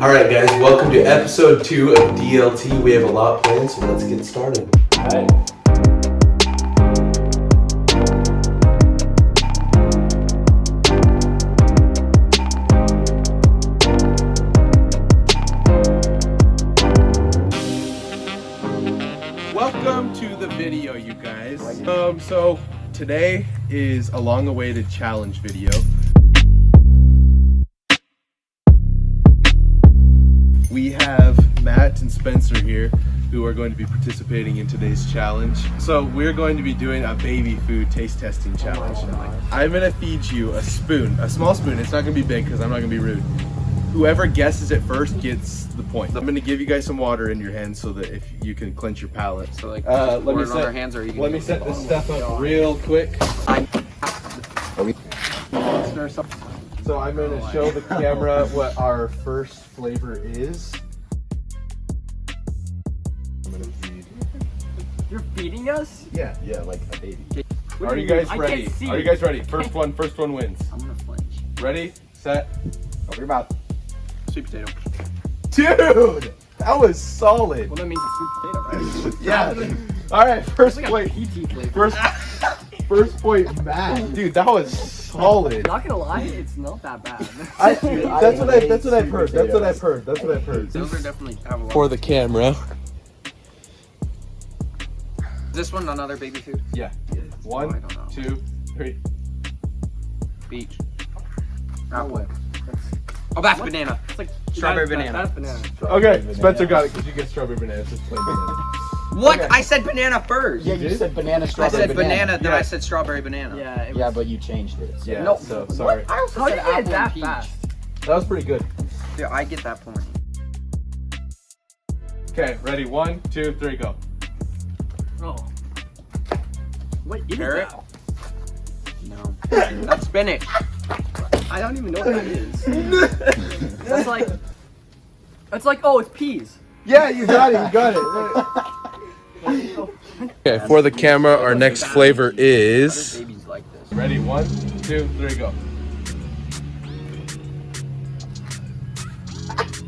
Alright guys, welcome to episode 2 of DLT. We have a lot planned, so let's get started. Alright. Welcome to the video, you guys. So today is a long-awaited challenge video. We have Matt and Spencer here who are going to be participating in today's challenge. So we're going to be doing a baby food taste testing challenge. I'm gonna feed you a spoon, a small spoon. It's not gonna be big because I'm not gonna be rude. Whoever guesses it first gets the point. I'm gonna give you guys some water in your hands so that if you can clench your palate. So like, let me on our hands, or you can let me set this stuff up real quick. So I'm going to show the camera what our first flavor is. I'm going to feed. You're feeding us? Yeah, like a baby. Are you guys ready? Are you guys ready? First one wins. I'm gonna flinch. Ready, set, Open your mouth. Sweet potato. dude! That was solid. Well, that means it's sweet potato, right? Yeah. All right, first It's like a point. PT flavor. First point, Matt. Dude, that was solid. Not gonna lie, it's not that bad. That's what I've heard. That's what I've heard. Those are definitely have a lot. For the camera. Is this one another baby food? Yeah. One, I don't know. 2, 3. Beach. Apple. Oh, that's banana. It's like Strawberry banana. That's banana. Okay, Spencer got it because you get strawberry banana. It's just plain banana. What? Okay. I said banana first. Yeah, you said banana, I strawberry, said banana, then Yeah. I said strawberry banana. Yeah. It was, Yeah, but you changed it. So. Yeah, No. so sorry. I also How said did you get apple that and peach. fast? That was pretty good. Yeah, I get that point. Okay, ready? 1, 2, 3, go. Oh. What is Carrot? that? No. That's spinach. I don't even know what that is. That's like. It's like, oh, it's peas. Yeah, you got it. You got it. Okay, for the camera, our next flavor Other is. babies like this. Ready? 1, 2, 3, go.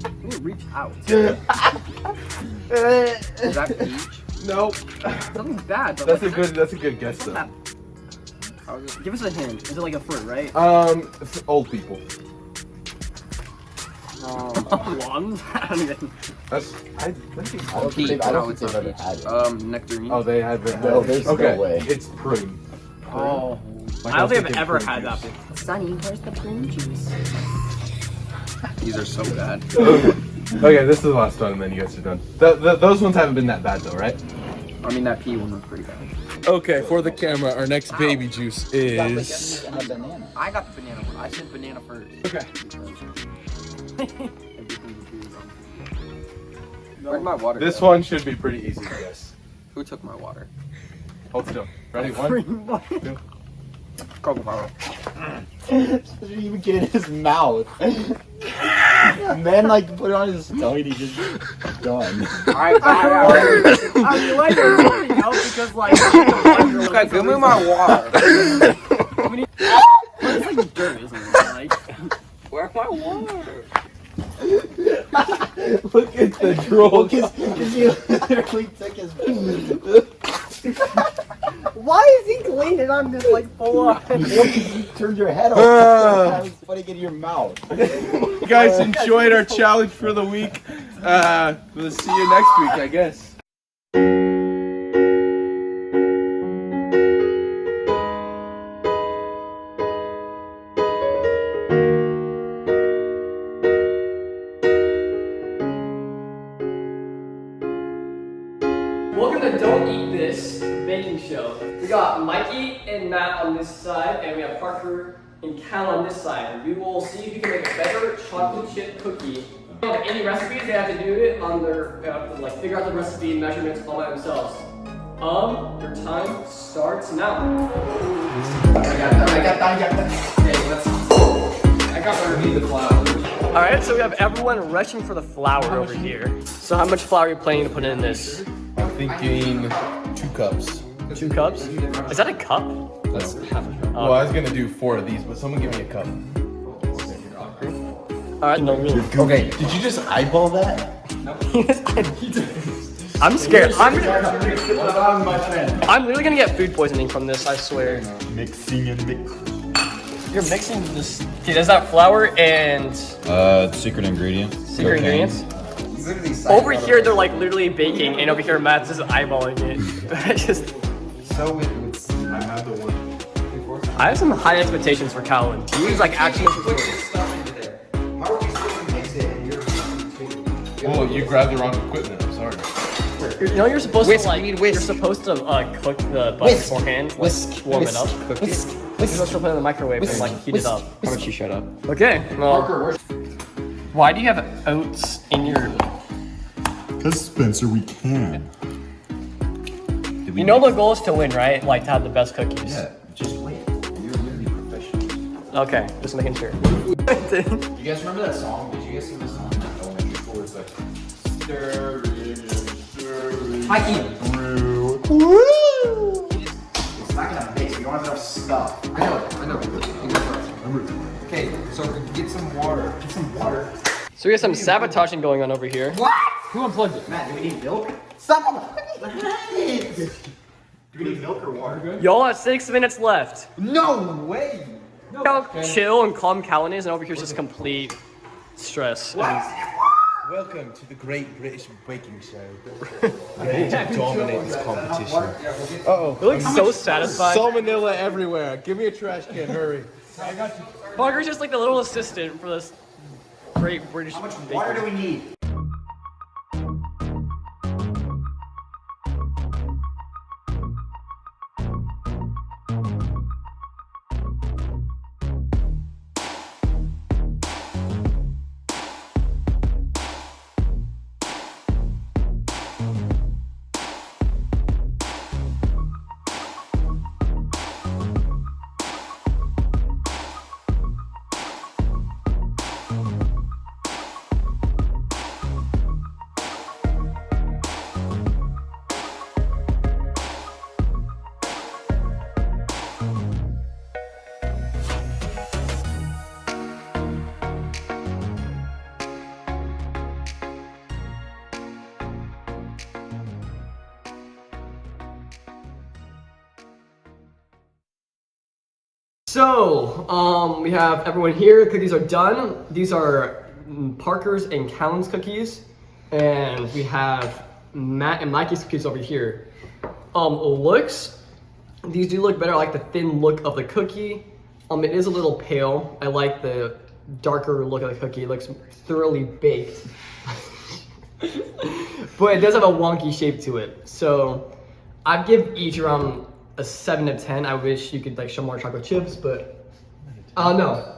I'm gonna reach out. Is that peach? Nope. Something's bad, but That's like, a good guess though. How is it? Give us a hint. Is it like a fruit, right? Old people. Plums? I don't even. That's I don't Peach. think, I No, don't it's think not they've ever peach. had it. Nectarine. Oh, they have it. No, there's no okay. way. It's prune. Oh. Like, I don't think thinking I've ever prune had juice. that before. Sonny, where's the prune juice? These are so bad. Okay, this is the last one, and then you guys are done. Those ones haven't been that bad though, right? I mean, that pea one was pretty bad. Okay, for the camera, our next baby juice is. And a banana. I got the banana one. I said banana first. Okay. Where'd my water This go? one should be pretty easy to guess. Who took my water? Hold still. Ready? 1, 2. Coca-Cola. Didn't even get in his mouth. Man, like, put it on his tongue and he just done. Alright, I mean, like, you're holding out because, like, okay, give me my water. It's like dirt, isn't it? Like, Where's my water? Look at the drool. Because he literally took his. why is he cleaning on this, like, full on? You turned your head off. That was putting it in your mouth. You guys enjoyed our challenge for the week. We'll see you next week, I guess. Welcome to Don't Eat This baking show. We got Mikey and Matt on this side, and we have Parker and Cal on this side. We will see if you can make a better chocolate chip cookie. If they don't have any recipes, they have to do it on their, like, figure out the recipe and measurements all by themselves. Your time starts now. I got that. Okay, let's. I got where we need the flowers. Alright, so we have everyone rushing for the flour over here. So how much flour are you planning to put in this? I'm thinking 2 cups. 2 cups? Is that a cup? That's half a cup. Well, I was gonna do 4 of these, but someone give me a cup. Alright, no, really. Okay. Did you just eyeball that? I'm scared. I'm my friend. literally gonna get food poisoning from this, I swear. Mixing and mix. You're mixing this. Okay, there's that flour and Secret ingredient. secret ingredients. Over here, they're like literally baking, and over here, Matt's just eyeballing it. I just. So it's I have some high expectations for Calvin. He's like actually. put your stuff into there. How are we supposed to mix it and you're Well, you grabbed the wrong equipment. I'm sorry. You know, you're supposed Whisk, to like. we need whisk. You're supposed to cook the butter Whisk. beforehand, like, Whisk. warm Whisk. it up. Whisk. You're supposed to put it in the microwave and like heat it up. How about you shut up? Okay. Well, Parker, where's why do you have oats in your? Cause Spencer, we can. You know the goal is to win, right? Like to have the best cookies. Yeah, just wait. You're really professional. Okay, just making sure. You guys remember that song? Did you guys sing this song? Elementary school. It's like Mikey. It's not gonna mix. We don't have enough stuff. I know. Okay, so get some water. Get some water. So we have some sabotaging going on over here. What? Who unplugged it? Matt, do we need milk? Stop! Do we need milk or water? Y'all have 6 minutes left. No way! Look how chill and calm Callan is, and over here's just complete stress. Welcome to the Great British Baking Show. Ready to dominate this competition. Uh-oh. He looks so satisfied. Salmonella everywhere. Give me a trash can, hurry. Parker's just like the little assistant for this great British How much water do we need? So, we have everyone here. Cookies are done. These are Parker's and Callan's cookies. And we have Matt and Mikey's cookies over here. These do look better. I like the thin look of the cookie. It is a little pale. I like the darker look of the cookie. It looks thoroughly baked. But it does have a wonky shape to it. So, I'd give each around a 7 to 10. I wish you could like show more chocolate chips, but I don't know.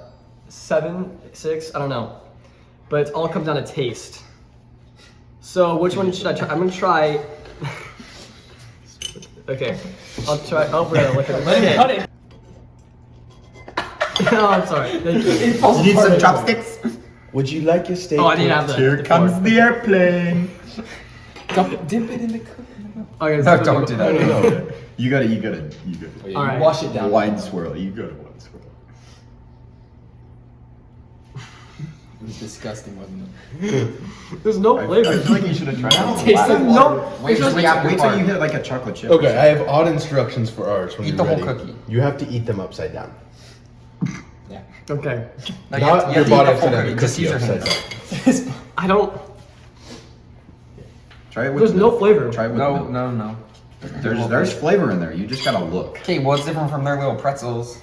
7, 6, I don't know. But it all comes down to taste. So which one should I try? I'm gonna try. Okay, I'll try. Oh, we're gonna look at it. Okay. Cut it. Oh, I'm sorry. Thank you. You need some chopsticks? Would you like your steak? Oh, I didn't have that. Here comes before. the airplane. Dip it in the cookie. Okay, No, don't do that. No, you gotta. All right. Wash it down. Wide swirl. You gotta wide swirl. It was disgusting, wasn't it? There's no flavor. I feel like you should have tried that. Tastes like no. Wait till you hit like a chocolate chip. Okay, I have odd instructions for ours. When Eat you're the whole ready. cookie. You have to eat them upside down. Yeah. Okay. No, Not your body upside down. cookie The because cookie Caesar upside hands. down. I don't. Try it with. There's no flavor. Try it with. No, milk. no. There's flavor in there. You just gotta look. Okay, well it's different from their little pretzels.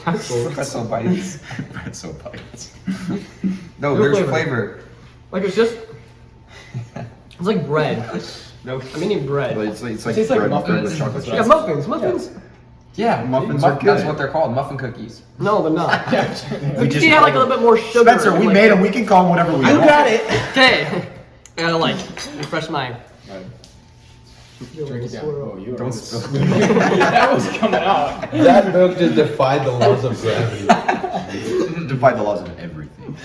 Pretzel bites. Pretzel bites. No, No there's flavor. flavor. Like it's just. It's like bread. No. I'm eating bread. But it's like tastes like bread muffins. with chocolate Yeah, chips. muffins. Yeah, Muffins are That's good. what they're called, muffin cookies. No, they're not. We The just cookie had like a little bit more sugar. Spencer, we like, made them. We can call them whatever we want. it. Okay. I gotta like refresh my. Drink it down. Oh, you Don't spill. That was coming out. That milk just defied the laws of gravity. Defy the laws of everything.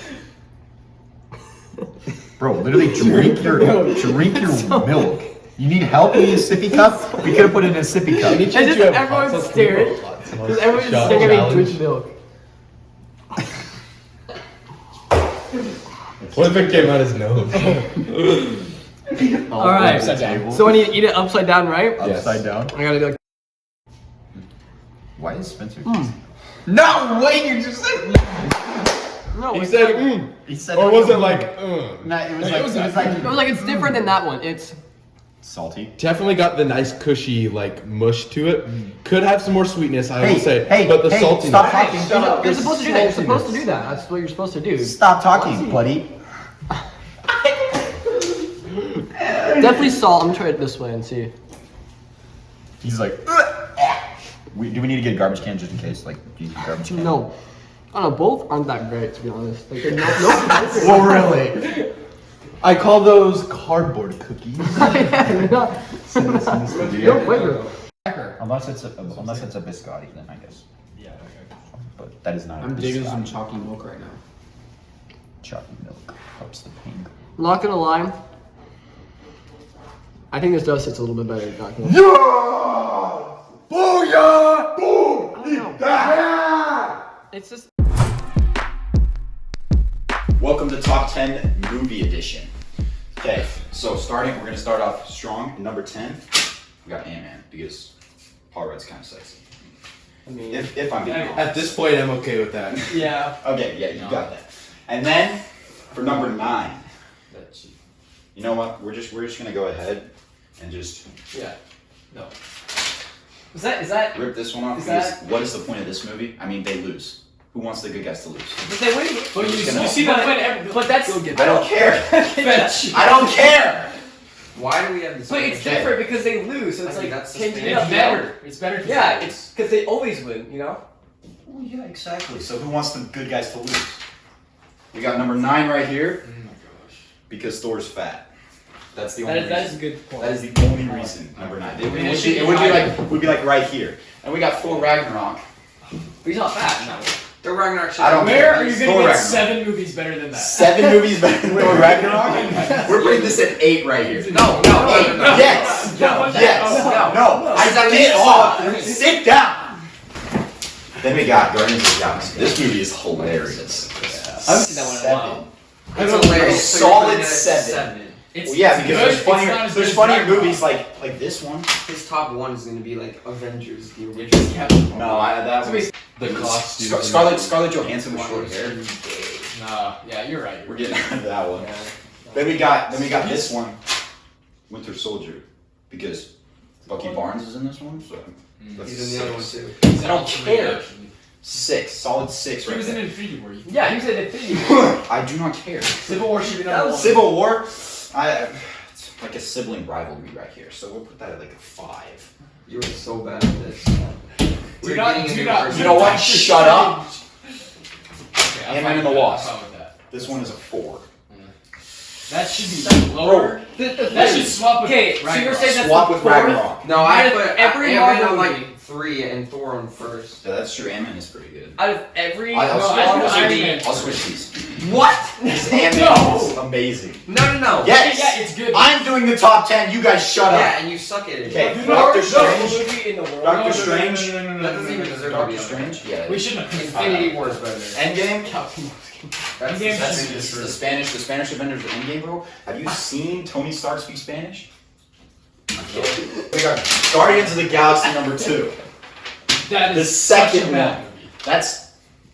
Bro, literally drink your milk. You need help in a sippy cup? We could have put it in a sippy cup. And just everyone's staring. Because everyone's just staring at me drink milk. What if it came out his nose? All right. So I need to eat it upside down, right? Upside down. I gotta do like. Why is Spencer? No way! You just said. No, He it's said, like- He said. or was it like, No, it was like. it was like it's different than that one. It's Salty. Definitely got the nice cushy like mush to it. Could have some more sweetness, I will say. hey, but the hey, saltiness. stop talking. Shut up. You're supposed to do that. You're supposed to do that. That's what you're supposed to do. Stop talking, buddy. Definitely salt. I'm gonna try it this way and see. He's like. Do we need to get a garbage can just in case? Like, do you use a garbage can? No. I don't know. Both aren't that great, to be honest. Like, they're no. Well, really? I call those cardboard cookies. No flavor. Unless it's a biscotti, then I guess. Yeah. But that is not. I'm a digging biscotti. some chalky milk right now. Chalky milk helps the pain. Not gonna lie. I think this does taste a little bit better. Not gonna Yeah! Booyah! Boom! It's just. Welcome to Top 10 Movie Edition. Okay, so we're gonna start off strong. Number 10, we got Ant-Man because Paul Rudd's kind of sexy. I mean, If I'm being honest. At this point, I'm okay with that. yeah. Okay, yeah, you got that. And then for number 9, you know what? We're just gonna go ahead and just Yeah. No. Is that? rip this one off Is because that- what is the point of this movie? I mean, they lose. Who wants the good guys to lose? But they win. But you see that? But that's. I don't care. I don't care. Why do we have this? But it's Okay. different because they lose, so it's I mean, like that's changing it it's up. better. It's better. Yeah, it's because they always win. You know. Well, yeah, exactly. So who wants the good guys to lose? We got number 9 right here. Oh my gosh. Because Thor's fat. That's the That only is, that is a reason. good point. That is the only reason. Number 9. It would be like right here. And we got Thor Ragnarok. But he's not fat. No. The Ragnarok. I don't Where care. are you Thor gonna get Ragnarok. 7 movies better than that? 7 movies better than Thor Ragnarok? We're putting this at 8 right here. No. 8. Yes. No. I said get off. Sit down. Then we got Guardians of the Galaxy. This movie is hilarious. I haven't seen that one in a while. It's hilarious. A So you're solid putting it at 7. It's, Well, yeah, it's because good, there's it's not funnier, as there's good as funnier Ragnarok. movies like this one. His top 1 is gonna be like Avengers, the original. No, that was The costume. Scarlett Johansson with short hair. Nah, yeah, you're right. We're getting out of that one. Then we got this one, Winter Soldier, because Bucky Barnes is in this one. So that's He's in the other one 6. too. I don't care. 6, solid 6 He right was in there. Infinity War. Yeah, you said Infinity. I do not care. Civil War should be number 1. Civil War, it's like a sibling rivalry right here. So we'll put that at like a 5. You were so bad at this. Do not. You know what? Shut up. Okay, I'm Ant-Man fine and the with that, Wasp. I'm fine with that. This one is a 4. That should be lower. That should swap with Okay, so you're Ragnarok. saying that's Swap the with fourth? Ragnarok. No, I Out of put every Ant-Man Marvel on movie. like 3 and Thor on 1st. Yeah, that's true. Ant-Man is pretty good. Out of every. I'll I switch- think Iron Man. I'll switch these. What? This Ant-Man is amazing. No. Yes. Yeah, it's good. I'm doing the top 10. You guys shut up. Yeah, and you suck at it. Okay. The Doctor worst Strange. movie in the world. Doctor Strange. That doesn't even deserve to Doctor be on there. Strange. Yeah. We shouldn't have picked Infinity War is better. Endgame. That's Endgame That's should be this is the Spanish Avengers Endgame, bro. Have you seen Tony Stark speak Spanish? We got Guardians of the Galaxy number 2. That The is such second a bad one. movie. That's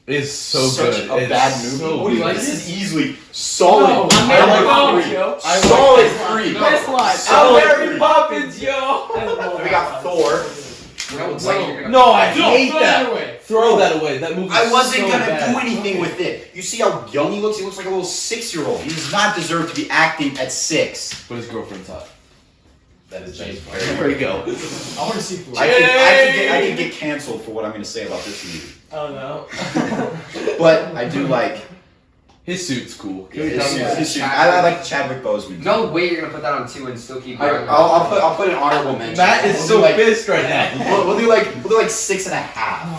It's so such good. a It's bad movie. so What do you good. like? This is easily solid. No, I'm I Mary like Poppins, 3. yo. Solid 3. Best line. Solid I'm Mary 3. Poppins, yo. Then we got Thor. No, I Don't hate throw that. that away. Throw that away. That movie. I wasn't so gonna bad. do anything with it. You see how young he looks? He looks like a little 6-year-old. He does not deserve to be acting at 6. But his girlfriend's hot. That is There you go. I want to see Thor. I can get canceled for what I'm gonna say about this movie. Oh no. But I do like His suit's cool. his suit. I like Chadwick Boseman. No way you're gonna put that on 2 and still keep going. I'll put an honorable mention. Matt is We'll so do like, pissed right now. we'll do like 6.5.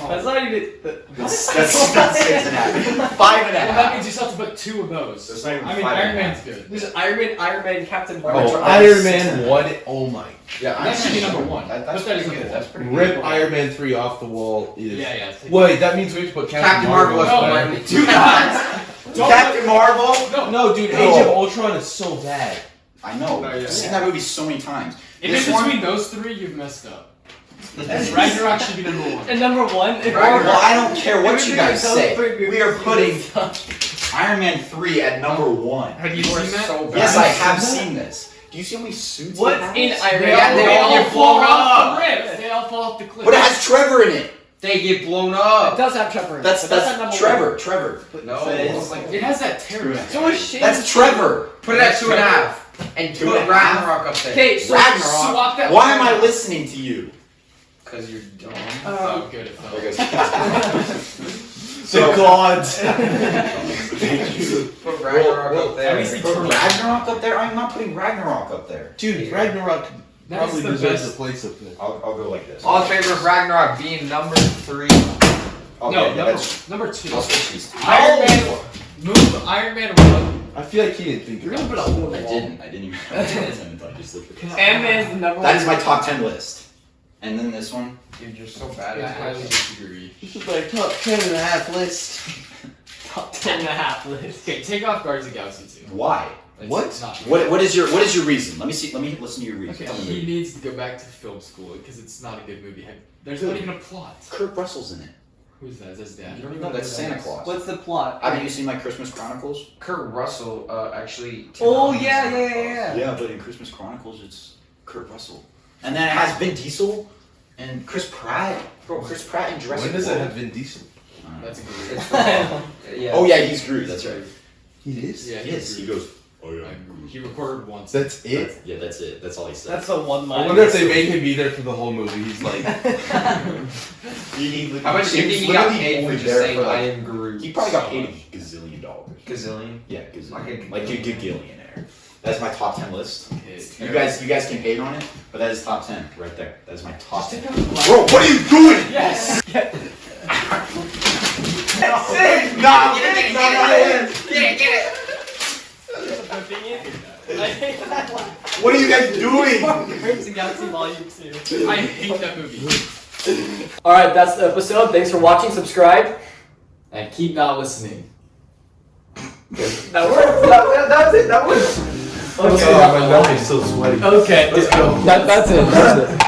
That's not even. That's not 6.5. 5.5. Well, that means you still have to put 2 of those. That's not even I mean, 5.5. Iron Man's good. This is Iron Man, Captain Oh, Marvel. Iron Man 1. Oh my. Yeah, That should be number 1. That's Put that as pretty good. number That's pretty good. Rip Iron Man 3 off the wall. Is... Yeah. Wait, that means we have to put Captain Marvel is No, behind me. Do not. Captain Marvel. No, dude, Age of Ultron is so bad. I know. No, yeah. I've seen that movie so many times. If This it's one- between those three, you've messed up. Ragnarok should be number one. And number one, if Well, I don't care what you Everything guys is so say. pretty We are good. putting Iron Man 3 at number 1. Have you You are seen that? so bad. Yes, I have seen this. Do you see how many suits what's it has? in Iron They Man? they all all get fall blown off up. the cliff. They all fall off the cliff. But it has Trevor in it. They get blown It up. does have Trevor in it, That's but not number Trevor. one. Trevor. No. It's like, it has that terror. So is Shane. That's Trevor. Put it at 2.5. And Two put and a half? Ragnarok up there. Okay, so Ragnarok. Swap that. Why am I listening to you? Because you're dumb. Oh, good. It fell. So gods. Put Ragnarok up there. At least he Put turned Ragnarok up there? I'm not putting Ragnarok up there. Dude, Ragnarok That probably is the deserves best. a place up there. I'll go like this. All in favor of Ragnarok being number 3. Okay, No, yeah, number, that's- number 2. I'll switch these two. Iron Man. Move Iron Man 1. I feel like he didn't think You're about gonna put a hole I in the wall. didn't even have a top 10 until I just looked at this. Ant-Man is the number one. That is my top 10 list. And then this one. Dude, you're so bad I at highly this. disagree. This is my top 10.5 list. top 10 and a half list. Okay, take off Guardians of the Galaxy 2. Why? It's What? Not What is your reason? Let me see. Let me listen to your reason. Okay, Tell me. he needs to go back to film school because it's not a good movie. There's not even a plot. Kurt Russell's in it. Who's that? Is that his dad? You don't even know that's who Santa that is. Claus. What's the plot? Haven't you seen my Christmas Chronicles? Kurt Russell actually. Oh, yeah. Yeah, but in Christmas Chronicles, it's Kurt Russell. And then it has Vin Diesel and Chris Pratt. Bro, Chris Pratt in Jurassic When does it World. have Vin Diesel? That's a good It's movie. yeah. Oh yeah, he's Groot. That's right. He is? Yeah, Yes, he goes. Oh I agree. He recorded once. That's it? Yeah, that's it. That's all he said. That's the one I line. wonder if they make him be there for the whole movie. He's like, How much do you think he got paid for just saying I am Groot? He probably got paid $1 gazillion. Gazillion. Yeah, gazillion. Like Like a gagillionaire. That's my top 10 list. Okay, You guys can hate on it, but that is top 10 right there. That is my top 10. take out the black- Bro, what are you doing? Yes. Nah, what are you guys doing? Guardians of the Galaxy Volume 2. I hate that movie. Alright, that's the episode. Thanks for watching. Subscribe. And keep not listening. That worked. That's it. That worked. oh, my mouth is so sweaty. Okay. Let's go. That's it. That's it.